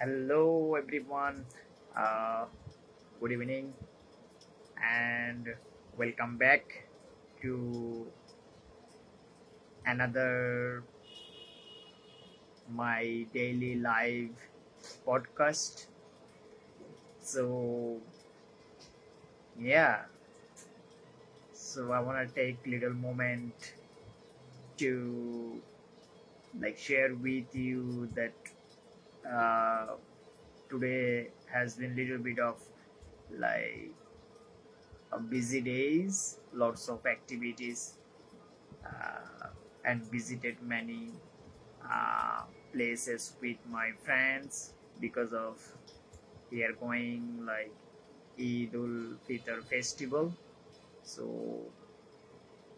Hello, everyone. Uh, Good evening, and welcome back to another my daily live podcast. So yeah, so I want to take little moment to share with you that uh, today has been little bit of like busy days, lots of activities, and visited many uh, places with my friends because of we are going like Eid ul Fitr festival. So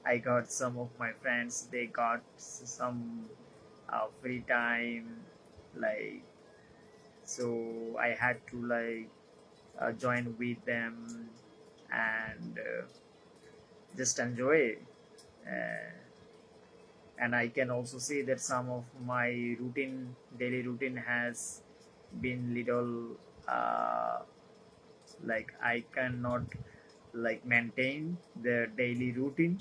I got some of my friends, they got some free time, like so I had to join with them and just enjoy. Uh, and I can also see that some of my daily routine has been little uh, like I cannot maintain the daily routine,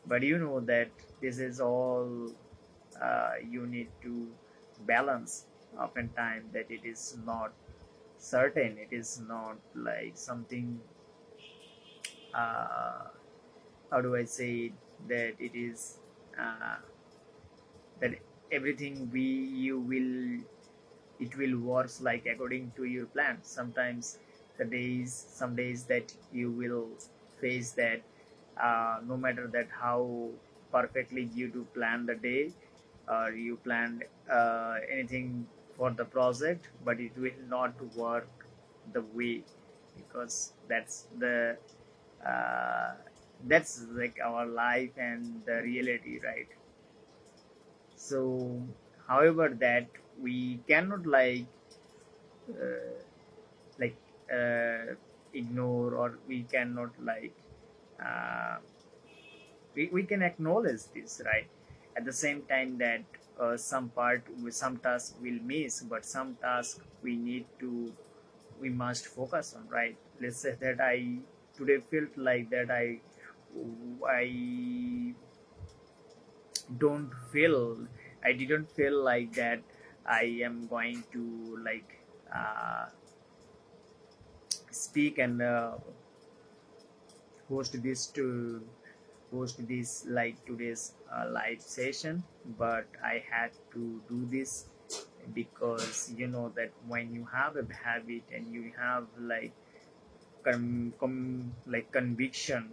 but you know that this is all you need to balance. Oftentimes that it is not certain, it is not like something uh, how do I say it, that it is uh, that everything we you will it will works like according to your plan. Sometimes some days that you will face that no matter that how perfectly you do plan the day or you planned anything for the project, but it will not work the way, because uh, that's like our life and the reality, right? So however that we cannot uh, like ignore, or we cannot uh, we can acknowledge this, right? At the same time that some tasks will miss, but some tasks we must focus on, right? Let's say that I today felt like that I don't feel I didn't feel like that I am going to uh, speak and host this to host this like today's live session, but I had to do this because you know that when you have a habit and you have conviction,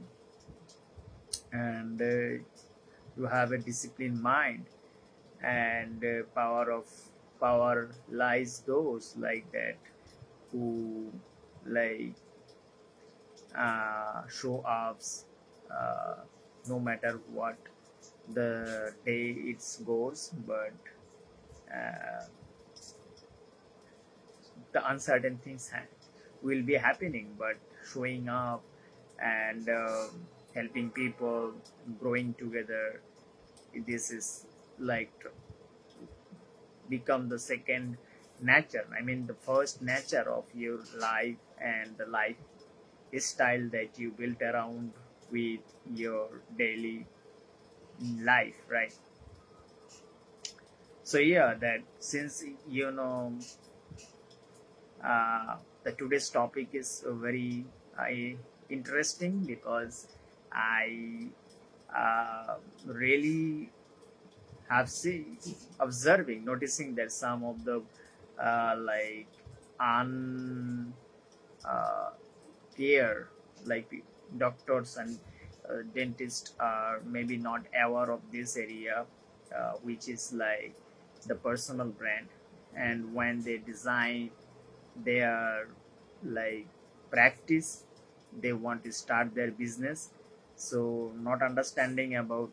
and you have a disciplined mind, and power lies those like that who like show ups uh, no matter what the day it goes, but uh, the uncertain things will be happening, but showing up and helping people, growing together, this is like become the second nature. I mean the first nature of your life and the life style that you built around with your daily life, right? So yeah, that since you know the today's topic is very interesting, because I really have seen observing noticing that some of the like un care, like doctors and dentists are maybe not aware of this area, which is like the personal brand. And when they design their like practice, they want to start their business, so not understanding about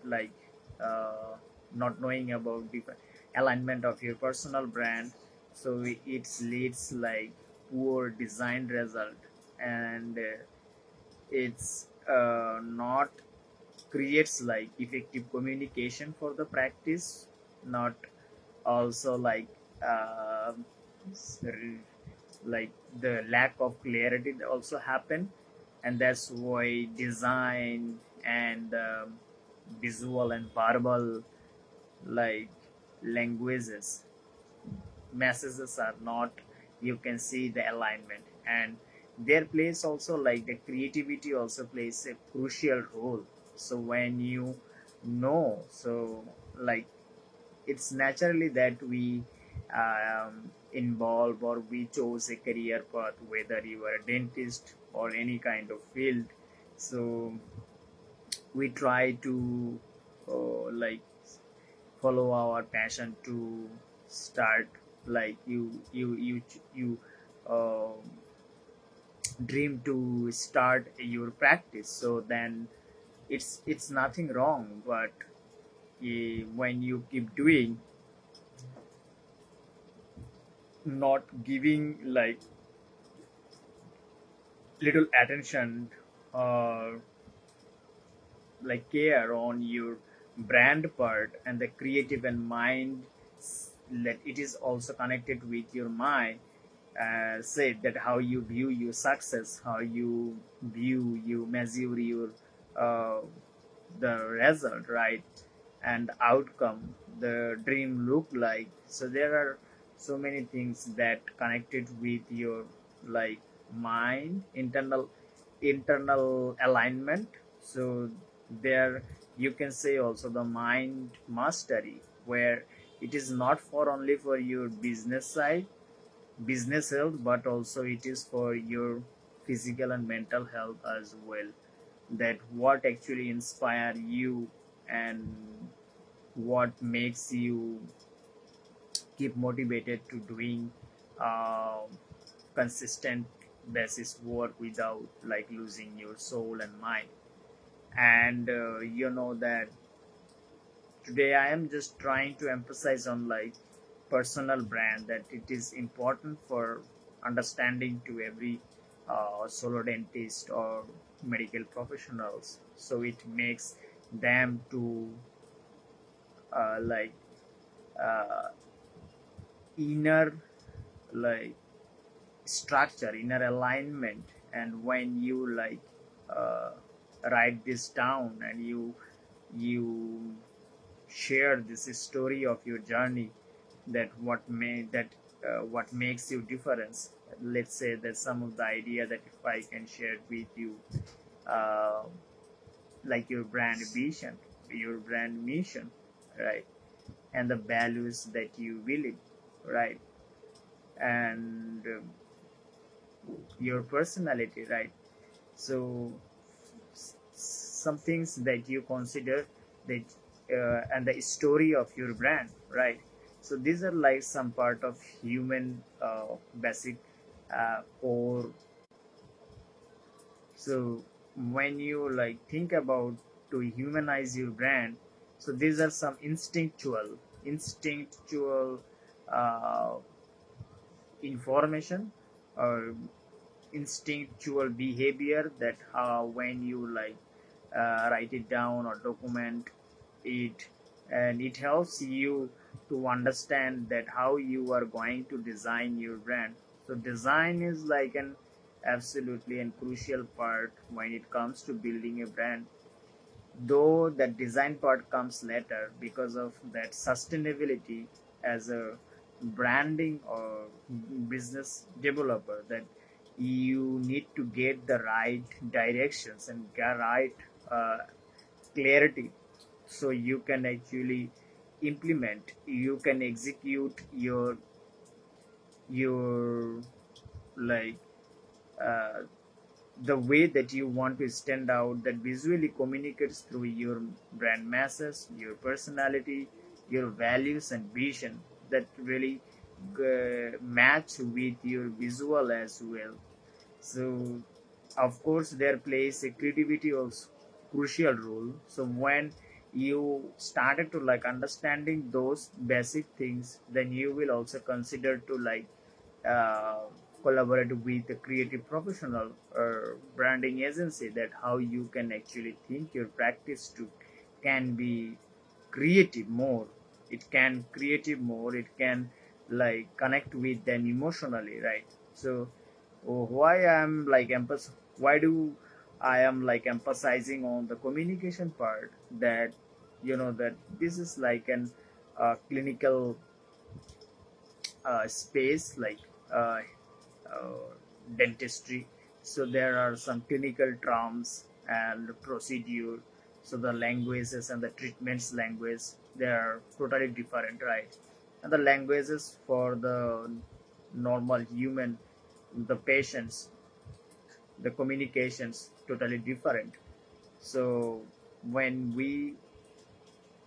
uh, not knowing about the alignment of your personal brand, so it leads like poor design result, and it's not creates like effective communication for the practice, not also uh, like the lack of clarity that also happen, and that's why design and visual and verbal like languages messages are not, you can see the alignment, and their place also like the creativity also plays a crucial role. So when you know, so like it's naturally that we involve or we chose a career path, whether you are a dentist or any kind of field. So we try to like follow our passion to start, like you uh, dream to start your practice. So then it's nothing wrong, but when you keep doing, not giving like little attention or like care on your brand part and the creative and mind, that it is also connected with your mind. Said that how you view your success, how you view, you measure your uh, the result, right, and outcome, the dream look like. So there are so many things that connected with your like mind, internal alignment. So there you can say also the mind mastery, where it is not for only for your business side, business health, but also it is for your physical and mental health as well. That what actually inspire you, and what makes you keep motivated to doing uh, consistent basis work without like losing your soul and mind. And you know that today I am just trying to emphasize on like personal brand, that it is important for understanding to every solo dentist or medical professionals. So it makes them to like uh, inner like structure, inner alignment. And when you like uh, write this down and you share this story of your journey, that what makes you difference. Let's say that some of the idea that if I can share with you, uh, like your brand vision, your brand mission, right, and the values that you believe, right, and your personality, right. So some things that you consider, that and the story of your brand, right. So these are like some part of human basic core. So when you like think about to humanize your brand, so these are some instinctual uh, information or instinctual behavior, that when you like write it down or document it, and it helps you to understand that how you are going to design your brand. So design is like an absolutely and crucial part when it comes to building a brand, though the design part comes later, because of that sustainability as a branding or business developer, that you need to get the right directions and get right uh, clarity, so you can actually implement, you can execute your like uh, the way that you want to stand out, that visually communicates through your brand masses, your personality, your values and vision, that really match with your visual as well. So of course there plays a creativity also crucial role. So when you started to like understanding those basic things, then you will also consider to like uh, collaborate with a creative professional or branding agency, that how you can actually think your practice to can be creative more, it can creative more, it can like connect with them emotionally, right? So why I'm like why do I am like emphasizing on the communication part, that that this is like an clinical space, like uh, uh, dentistry. So there are some clinical terms and procedure. So the languages and the treatments language, they are totally different, right? And the languages for the normal human, the patients, the communications totally different. So when we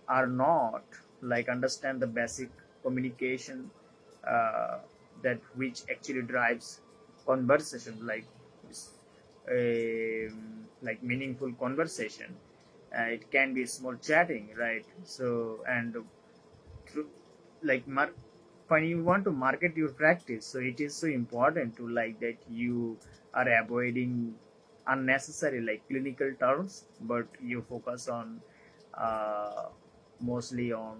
are not like understand the basic communication, uh, that which actually drives conversation, like meaningful conversation. It can be small chatting, right? So and through, like when you want to market your practice, so it is so important to like that you are avoiding unnecessary like clinical terms, but you focus on uh, mostly on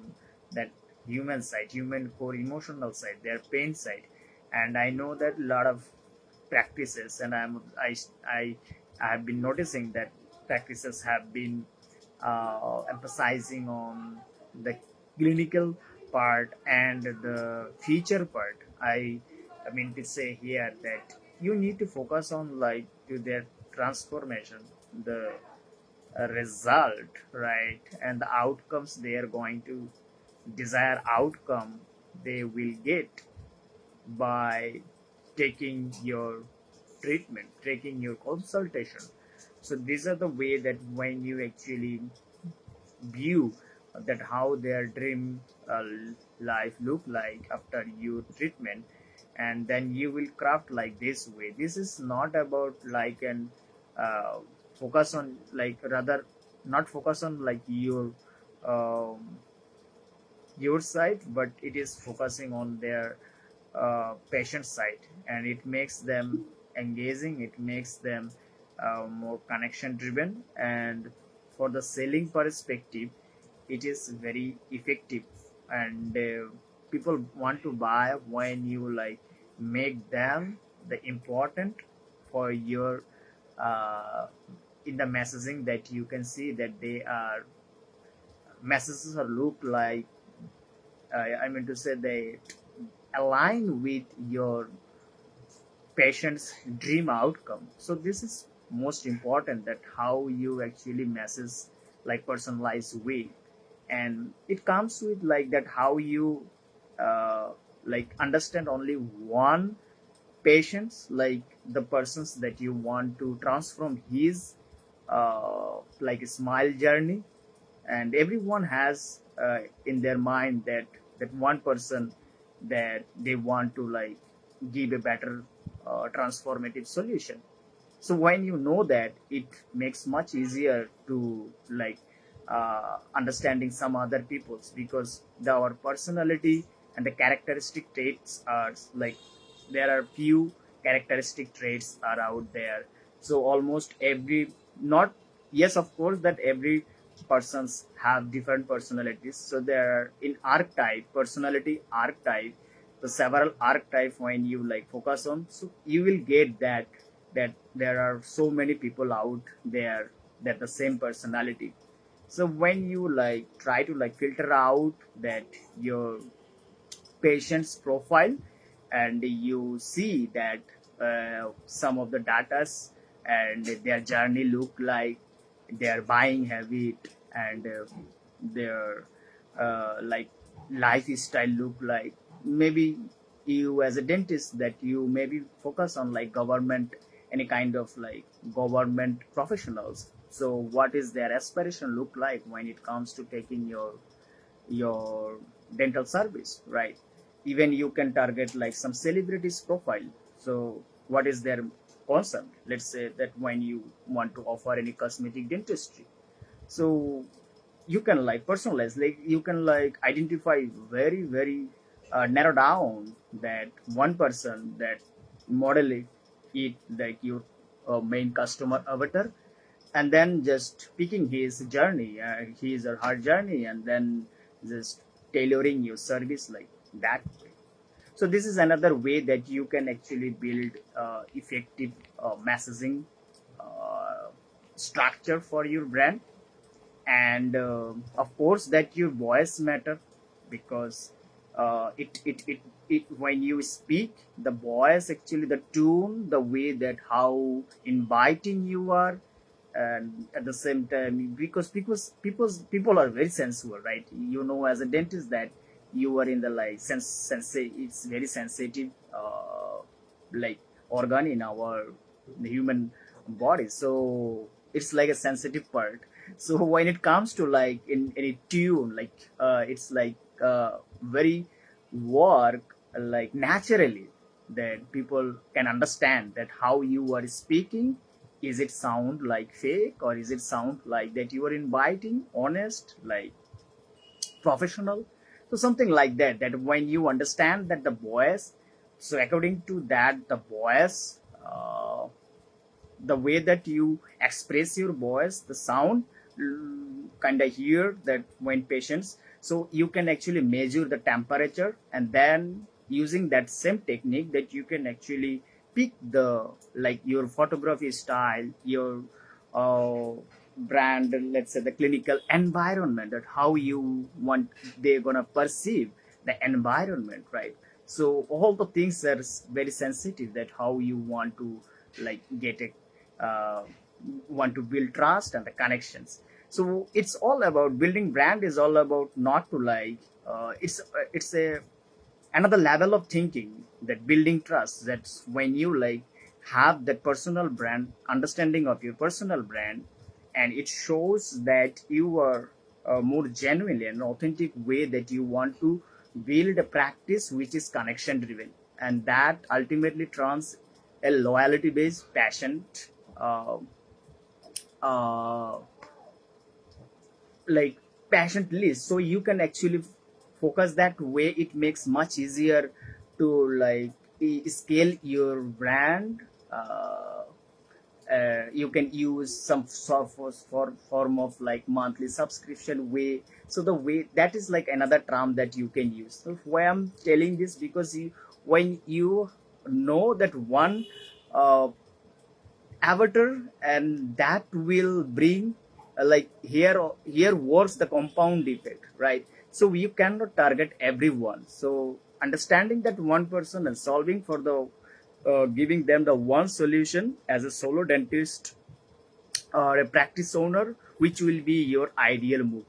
that human side, human core emotional side, their pain side. And I know that a lot of practices, and I I have been noticing that practices have been emphasizing on the clinical part and the feature part. I mean to say here that you need to focus on like to their transformation, the result, right? And the outcomes they are going to desire outcome they will get by taking your treatment, taking your consultation. So these are the way that when you actually view that how their dream life look like after your treatment, and then you will craft like this way. This is not about like an uh, focus on like rather not focus on like um, your side, but it is focusing on their patient side, and it makes them engaging, it makes them more connection driven, and for the selling perspective it is very effective. And people want to buy when you like make them the important for your uh, in the messaging, that you can see that they are messages are look like I mean to say they align with your patient's dream outcome. So this is most important, that how you actually message like personalized way. And it comes with like that how you uh, like understand only one patients, like the persons that you want to transform his like a smile journey. And everyone has in their mind that one person that they want to like give a better transformative solution. So when you know that, it makes much easier to like understanding some other people's, because our personality and the characteristic traits are like there are few characteristic traits are out there. So almost every not yes of course that every persons have different personalities. So there are in archetype personality archetype, the several archetype when you like focus on, so you will get that there are so many people out there that the same personality. So when you like try to like filter out that your patient's profile, and you see that some of the datas and their journey look like their buying habit, and their like lifestyle look like, maybe you as a dentist that you maybe focus on like government, any kind of like government professionals. So what is their aspiration look like when it comes to taking your dental service, right? Even you can target like some celebrities profile. So what is their concept? Let's say that when you want to offer any cosmetic dentistry, so you can like personalize, like you can like identify very narrow down that one person that model it like your main customer avatar, and then just picking his journey, his or her journey, and then just tailoring your service like that way. So this is another way that you can actually build effective messaging uh, structure for your brand. And of course that your voice matter, because it when you speak, the voice, actually the tone, the way that how inviting you are. And at the same time, because people are very sensual, right? As a dentist, that you are in the like it's very sensitive like organ in our human body. So it's like a sensitive part. So when it comes to like in any tune, like it's like very work like naturally, that people can understand that how you are speaking. Is it sound like fake, or is it sound like that you are inviting, honest, like professional? So something like that, that when you understand that the voice, so according to that the voice, the way that you express your voice, the sound, kind of hear that when patients, so you can actually measure the temperature, and then using that same technique, that you can actually pick the like your photography style, your uh, brand, let's say the clinical environment, that how you want they're gonna perceive the environment, right? So all the things are very sensitive, that how you want to like get a uh, want to build trust and the connections. So it's all about building brand, is all about not to like it's a another level of thinking, that building trust. That's when you like have that personal brand, understanding of your personal brand, and it shows that you are more genuinely and authentic way, that you want to build a practice which is connection driven, and that ultimately turns a loyalty based passion uh, uh, like passion list. So you can actually focus that way. It makes much easier to like scale your brand. You can use some sort of for form of like monthly subscription way. So the way that is like another term that you can use. So why I'm telling this, because when you know that one uh, avatar, and that will bring like here works the compound effect, right? So you cannot target everyone. So understanding that one person and solving for the giving them the one solution as a solo dentist or a practice owner, which will be your ideal move.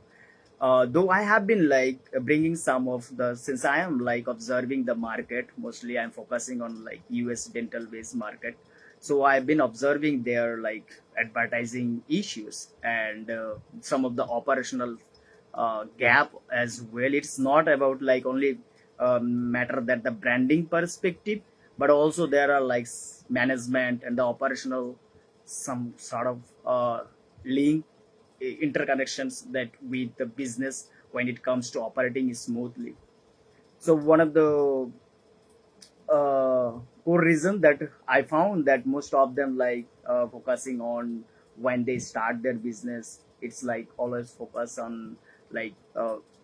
Though I have been like bringing some of the, since I am like observing the market, mostly I'm focusing on like US dental based market. So I've been observing their like advertising issues, and some of the operational gap as well. It's not about like only matter that the branding perspective, but also there are like management and the operational, some sort of link interconnections that with the business when it comes to operating smoothly. So one of the uh, core reason that I found, that most of them like focusing on when they start their business, it's like always focus on like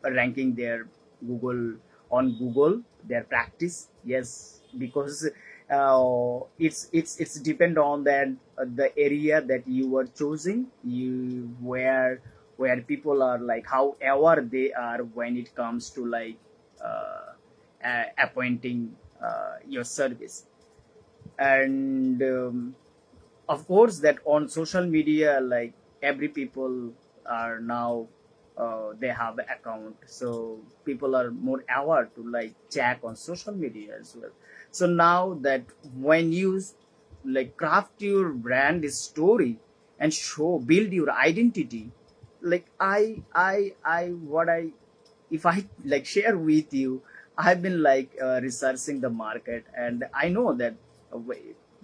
ranking their Google Google, their practice. Yes, because it's depend on that the area that you are choosing, you where people are like how aware they are when it comes to like uh, appointing your service. And of course that on social media, like every people are now they have an account, so people are more aware to like check on social media as well. So now that when you like craft your brand story and show build your identity, like I what I if I like share with you, I've been like researching the market, and I know that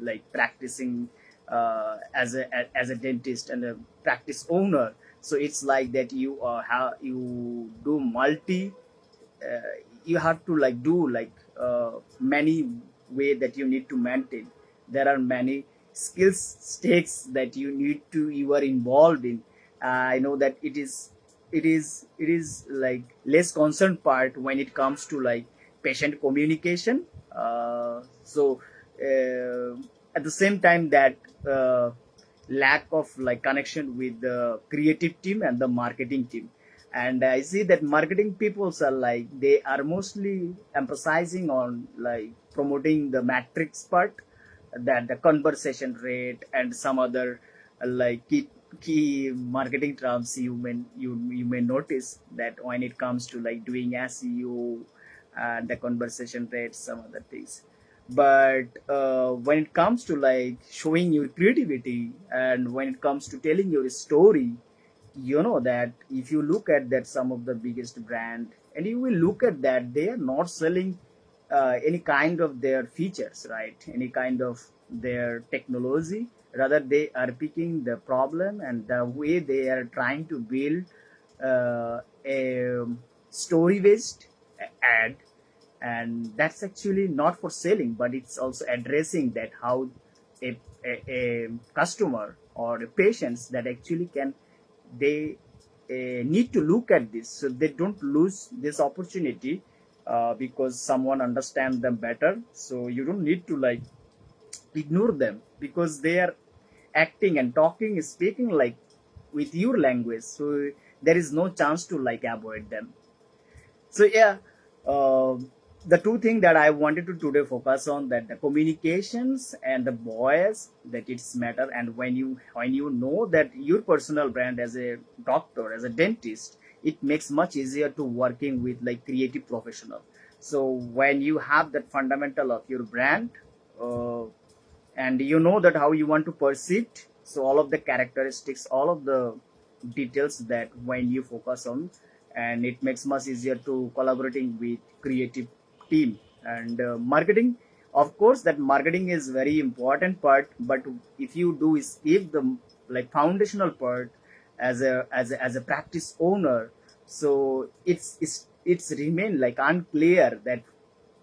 like practicing as a dentist and a practice owner. So it's like that you have you do multi you have to like do like many way that you need to maintain. There are many skills stakes that you are involved in. I know that it is like less concerned part when it comes to like patient communication, So at the same time, that uh, lack of like connection with the creative team and the marketing team. And I see that marketing peoples are like, they are mostly emphasizing on like promoting the metrics part, that the conversation rate and some other like key marketing terms. You may notice that when it comes to like doing SEO and the conversation rate, some other things. But when it comes to like showing your creativity, and when it comes to telling your story, you know that if you look at that, some of the biggest brand, and you will look at that, they are not selling any kind of their features, right? Any kind of their technology. Rather, they are picking the problem and the way they are trying to build a story based ad. And that's actually not for selling, but it's also addressing that how a customer or a patients that actually can, they need to look at this, so they don't lose this opportunity because someone understands them better. So you don't need to like ignore them, because they are acting and talking, speaking like with your language, so there is no chance to like avoid them. So yeah, uh, the two things that I wanted to today focus on, that the communications and the voice, that it's matter. And when you know that your personal brand as a doctor, as a dentist, it makes much easier to working with like creative professional. So when you have that fundamental of your brand, uh, and you know that how you want to perceive it, so all of the characteristics, all of the details, that when you focus on, and it makes much easier to collaborating with creative team. And marketing, of course that marketing is very important part, but if you do skip the like foundational part as a practice owner, so it's remain like unclear that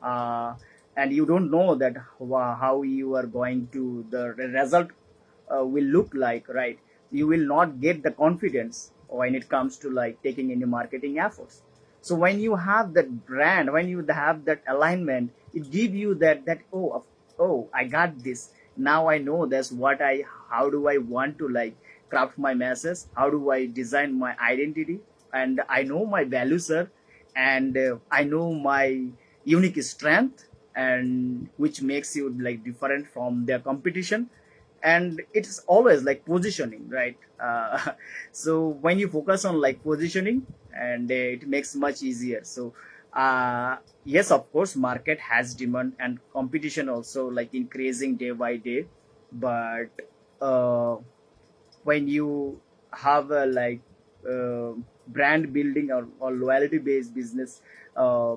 uh, and you don't know that how you are going to the result will look like, right? You will not get the confidence when it comes to like taking any marketing efforts. So when you have that brand, when you have that alignment, it give you that oh, I got this. Now I know that's what I how do I want to like craft my message, how do I design my identity, and I know my values, sir. And I know my unique strength, and which makes you like different from their competition. And it's always like positioning, right? So when you focus on like positioning, and it makes much easier. So yes, of course market has demand and competition also like increasing day by day. But uh, when you have a like uh, brand building or loyalty based business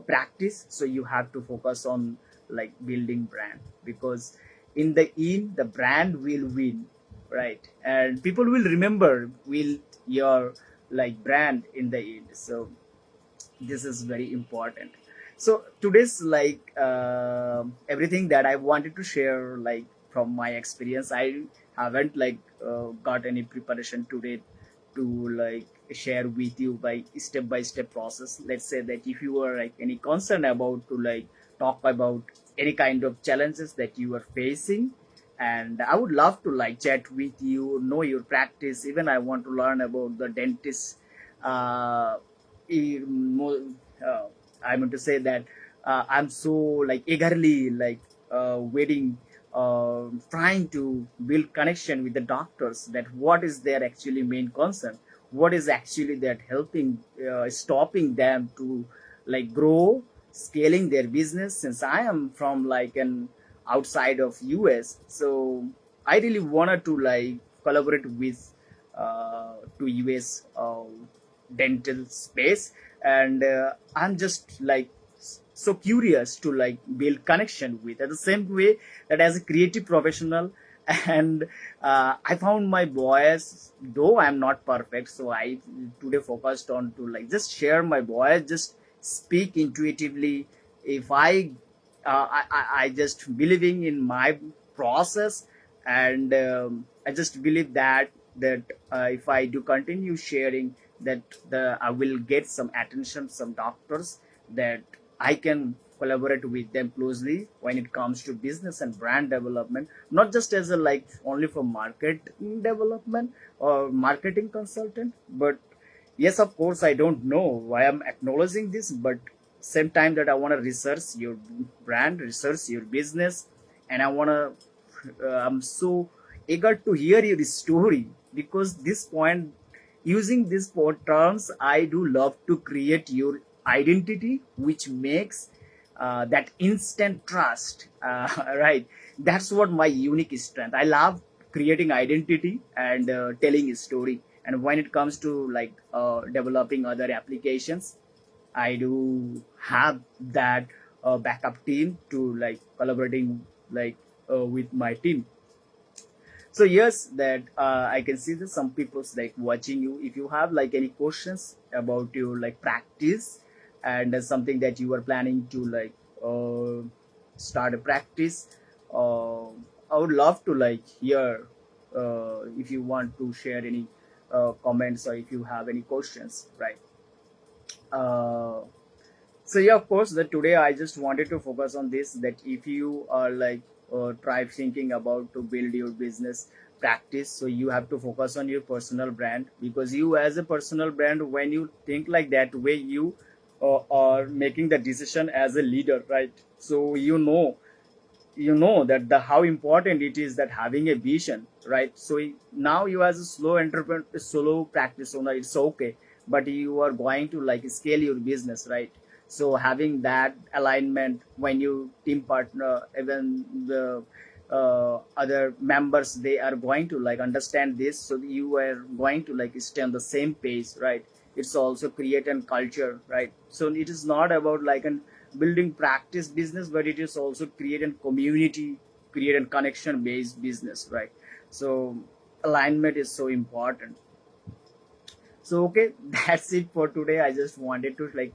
practice, so you have to focus on like building brand, because in the end the brand will win, right? And people will remember will your like brand in the end. So this is very important. So today's like everything that I wanted to share like from my experience. I haven't like got any preparation today to like share with you by step process. Let's say that if you are like any concern about to like talk about any kind of challenges that you are facing, and I would love to like chat with you, know your practice. Even I want to learn about the dentist uh, more, uh, I mean to say that I'm so like eagerly like waiting, trying to build connection with the doctors. That what is their actually main concern? What is actually that helping stopping them to like grow, scaling their business? Since I am from like an outside of US, so I really wanted to like collaborate with to US dental space. And I'm just like so curious to like build connection with, at the same way that as a creative professional. And I found my voice, though I'm not perfect, so I today focused on to like just share my voice, just speak intuitively. If I just believing in my process. And I just believe that if I do continue sharing, that the I will get some attention, some doctors, that I can collaborate with them closely when it comes to business and brand development, not just as a like only for market development or marketing consultant, but yes, of course, I don't know why I'm acknowledging this, but same time that I want to research your brand, research your business, and I want to I'm so eager to hear your story, because this point, using these four terms, I do love to create your identity, which makes that instant trust. Right, that's what my unique strength. I love creating identity and telling a story. And when it comes to like developing other applications, I do have that backup team to like collaborating like with my team. So yes, that I can see that some people's like watching you. If you have like any questions about your like practice and something that you are planning to like start a practice, uh, I would love to like hear if you want to share any comments or if you have any questions, right? Uh, so yeah, of course, that today I just wanted to focus on this, that if you are like try thinking about to build your business practice, so you have to focus on your personal brand, because you as a personal brand, when you think like that way, you are making the decision as a leader, right? So that the how important it is that having a vision, right? So now you as a slow entrepreneur, solo practice owner, it's okay, but you are going to like scale your business, right? So having that alignment, when you team partner, even the other members, they are going to like understand this, so you are going to like stay on the same page, right? It's also create a culture, right? So it is not about like an building practice business, but it is also create a community, create a connection based business, right? So alignment is so important. So okay, that's it for today. I just wanted to like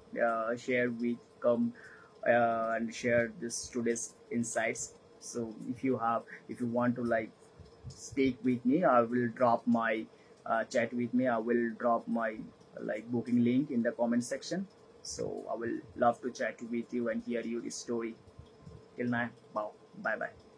share with come and share this today's insights. So if you want to like speak with me, I will drop my chat with me. I will drop my like booking link in the comment section. So I will love to chat with you and hear your story. Till now, wow, bye bye.